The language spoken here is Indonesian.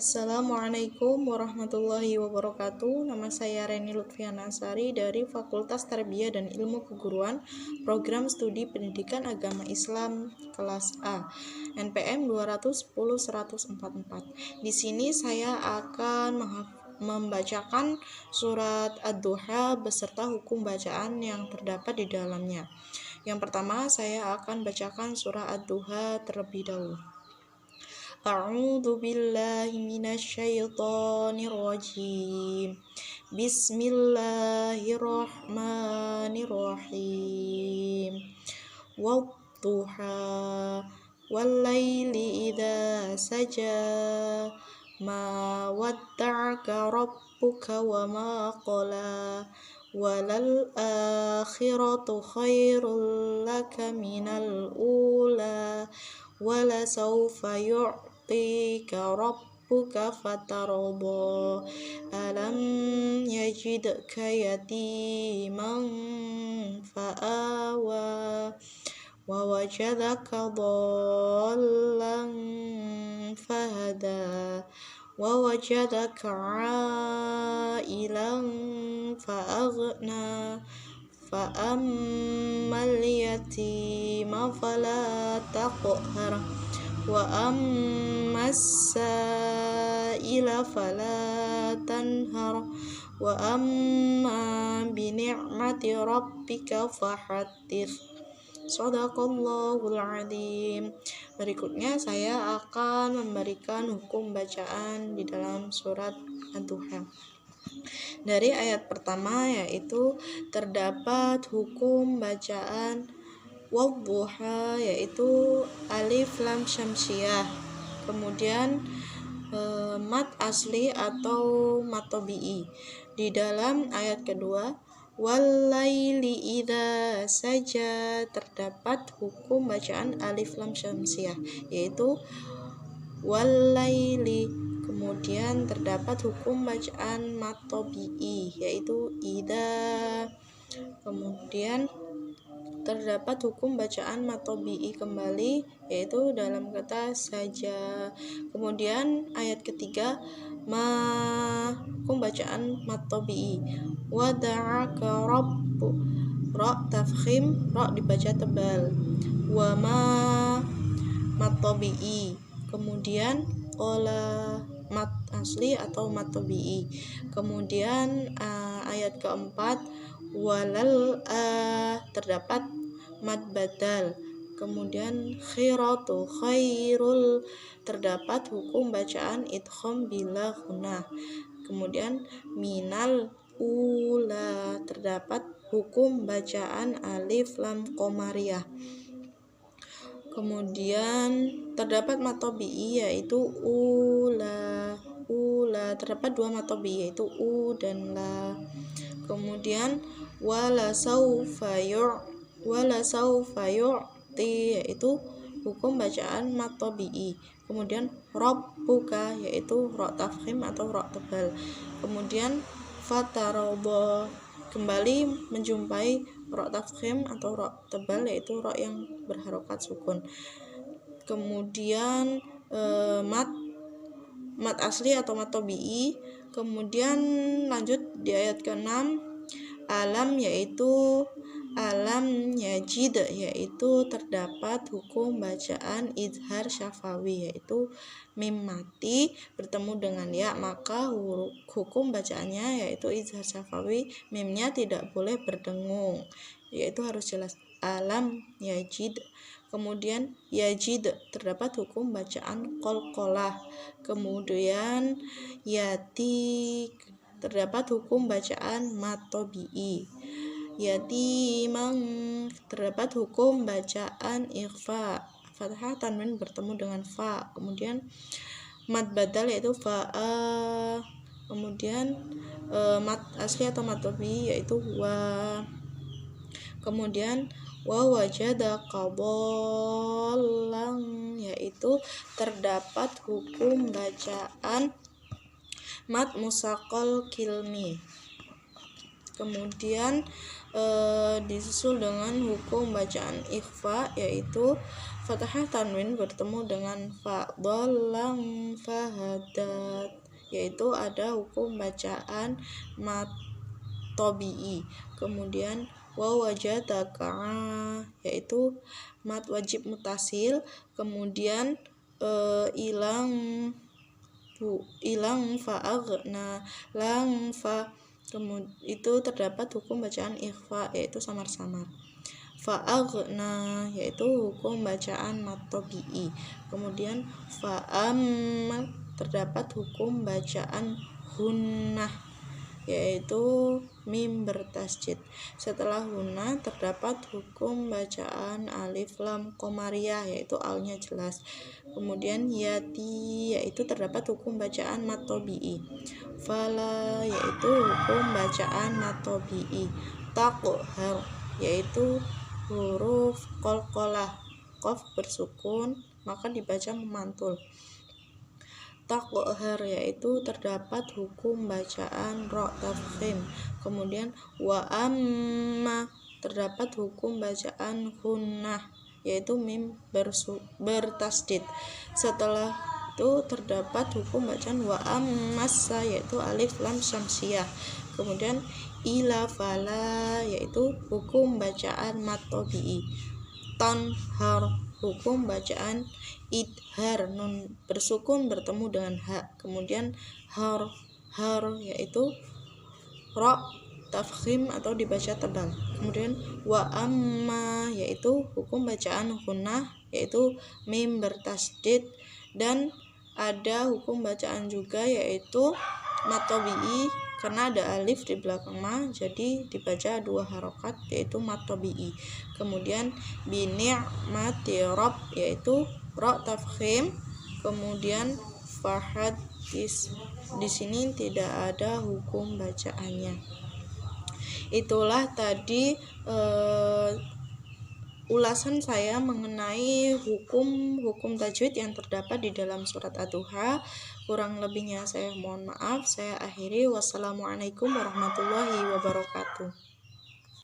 Assalamualaikum warahmatullahi wabarakatuh. Nama saya Reni Lutfiana Sari dari Fakultas Tarbiyah dan Ilmu Keguruan, Program Studi Pendidikan Agama Islam kelas A, NPM 210-144. Di sini saya akan membacakan surat Ad-Duha beserta hukum bacaan yang terdapat di dalamnya. Yang pertama, saya akan bacakan surah Ad-Duha terlebih dahulu. A'udzu billahi minasyaitonir rajim. Bismillahirrahmanirrahim. Wadduha wallaili idza saja. Ma wadda'aka rabbuka wa ma qala. Walal akhiratu khairul laka minal ula. Wala sawfa yu'tika rabbuka fatarda. Alam yajidka yatiman fa'awa. Wa wajadaka dhallan fahada. Wa wajadaka 'ailan fa'aghna. Fa'ammal yatima fala taqhar. Wa ammas sa'ila fala tanhar. Wa amma bi ni'mati rabbika fahaddits. Shadaqallahul adzim. Berikutnya saya akan memberikan hukum bacaan di dalam surat Ad-Duha. Dari ayat pertama yaitu terdapat hukum bacaan wadduha yaitu alif lam syamsiyah. Kemudian mat asli atau mat tabi'i. Di dalam ayat kedua wallaili idza saja terdapat hukum bacaan alif lam syamsiyah yaitu wallaili. Kemudian terdapat hukum bacaan mat tabi'i yaitu idza. Kemudian terdapat hukum bacaan mat tabi'i kembali yaitu dalam kata saja. Kemudian ayat ketiga hukum bacaan mat tabi'i wada'aka rabbu. Ra tafkhim, ra dibaca tebal. Wa ma mat tabi'i. Kemudian qala mat asli atau mat tabi'i. Kemudian ayat keempat walal terdapat mad badal. Kemudian khiratu khairul terdapat hukum bacaan idgham bila gunnah. Kemudian minal ula terdapat hukum bacaan alif lam qamariyah. Kemudian terdapat mat tabi'i yaitu ula. Terdapat dua mat tabi'i yaitu u dan la. Kemudian wala sawfa yu'ti yaitu hukum bacaan mat tabi'i. Kemudian rabbuka yaitu ra tafkhim atau ra tebal. Kemudian fatarada kembali menjumpai ra tafkhim atau ra tebal yaitu ra yang berharokat sukun. Kemudian mat asli atau mat tabi'i. Kemudian lanjut di ayat ke-6 alam yaitu alam yajid yaitu terdapat hukum bacaan izhar syafawi yaitu mim mati bertemu dengan ya, maka hukum bacaannya yaitu izhar syafawi, mimnya tidak boleh berdengung yaitu harus jelas alam yajid. Kemudian yajid terdapat hukum bacaan qalqalah. Kemudian yati terdapat hukum bacaan mat tabi'i. Yatimang terdapat hukum bacaan ikhfa, fathah tanwin bertemu dengan fa. Kemudian mat badal yaitu fa'a. Kemudian mat asli atau mat tabi'i yaitu wa. Kemudian wa wajadaka dhallan yaitu terdapat hukum bacaan mat musaqqal kilmi. Kemudian disusul dengan hukum bacaan ikhfa yaitu Fathah tanwin bertemu dengan fa, dhallang fahadat, yaitu ada hukum bacaan mat tobi'i. Kemudian wa wajadaka, yaitu mat wajib mutasil. Kemudian ilang fa'aghna, lang fa, itu terdapat hukum bacaan ikhfa, yaitu samar-samar. Fa'aghna, yaitu hukum bacaan mat tobi'i. Kemudian fa'am, terdapat hukum bacaan hunnah, yaitu mim bertasjid. Setelah hunnah terdapat hukum bacaan alif lam qamariyah, yaitu alnya jelas. Kemudian yati, yaitu terdapat hukum bacaan mat tobi'i. Fala, yaitu hukum bacaan mat tobi'i. Taqhar, yaitu huruf qalqalah, qaf bersukun maka dibaca memantul. Taqhar, yaitu terdapat hukum bacaan ra tafkhim. Kemudian wa amma, terdapat hukum bacaan hunnah, yaitu mim bertasdid. Setelah itu terdapat hukum bacaan wa ammassa, yaitu alif lam syamsiyah. Kemudian ila fala, yaitu hukum bacaan mat tobi'i. Tanhar, hukum bacaan idhar, nun bersukun bertemu dengan ha. Kemudian har, yaitu ra tafkhim atau dibaca tebal. Kemudian wa amma, yaitu hukum bacaan hunnah, yaitu mim bertasdid. Dan ada hukum bacaan juga yaitu mat tobi'i, karena ada alif di belakang ma, jadi dibaca 2 harokat, yaitu mat tobi'i. Kemudian bi ni'mati rabb, yaitu ra tafkhim. Kemudian fahad, di sini tidak ada hukum bacaannya. Itulah tadi ulasan saya mengenai hukum tajwid yang terdapat di dalam surat Ad-Duha. Kurang lebihnya saya mohon maaf. Saya akhiri. Wassalamualaikum warahmatullahi wabarakatuh.